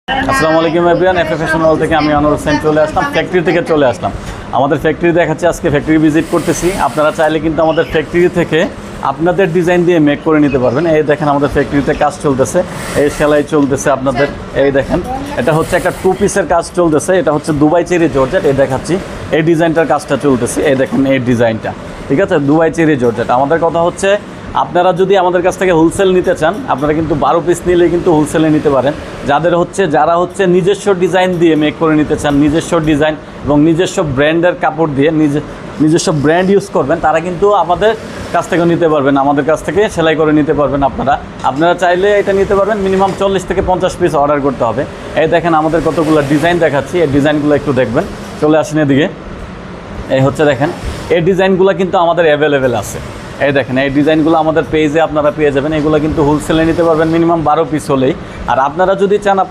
আসসালামু আলাইকুম everyone, FA fashion world থেকে আমি আনোয়ার হোসেন চলে আসলাম, ফ্যাক্টরি থেকে চলে আসলাম। আমাদের ফ্যাক্টরি দেখাচ্ছে, আজকে ফ্যাক্টরি ভিজিট করতেছি। আপনারা চাইলে কিন্তু আমাদের ফ্যাক্টরি থেকে আপনাদের ডিজাইন দিয়ে মেক করে নিতে পারবেন। এই দেখেন আমাদের ফ্যাক্টরিতে কাজ চলতেছে, এই সেলাই চলতেছে আপনাদের। এই দেখেন এটা হচ্ছে একটা 2 পিসের কাজ চলতেছে, এটা হচ্ছে দুবাই চেরি জর্জেট। এই দেখাচ্ছি এই ডিজাইনটার কাজটা চলতেছে, এই দেখেন এই ডিজাইনটা, ঠিক আছে, দুবাই চেরি জর্জেট। আমাদের কথা হচ্ছে আপনারা যদি আমাদের কাছ থেকে হোলসেল নিতে চান, আপনারা কিন্তু 12 পিস নিলে কিন্তু হোলসেলে নিতে পারেন। যারা হচ্ছে নিজস্ব ডিজাইন দিয়ে মেক করে নিতে চান, নিজস্ব ডিজাইন এবং নিজস্ব ব্র্যান্ডের কাপড় দিয়ে নিজস্ব ব্র্যান্ড ইউজ করবেন, তারা কিন্তু আমাদের কাছ থেকে নিতে পারবেন, আমাদের কাছ থেকে সেলাই করে নিতে পারবেন। আপনারা চাইলে এটা নিতে পারবেন। মিনিমাম 40 থেকে 50 পিস অর্ডার করতে হবে। এই দেখেন আমাদের কতগুলো ডিজাইন দেখাচ্ছি, এই ডিজাইনগুলো একটু দেখবেন। চলে আসেন এদিকে। এই হচ্ছে দেখেন এই ডিজাইনগুলো কিন্তু আমাদের অ্যাভেলেবেল আছে। এই দেখেন এই ডিজাইনগুলো আমাদের পেজে আপনারা পেয়ে যাবেন। এগুলো কিন্তু হোলসেলে নিতে পারবেন মিনিমাম 12 পিস হলেই। আর আপনারা যদি চান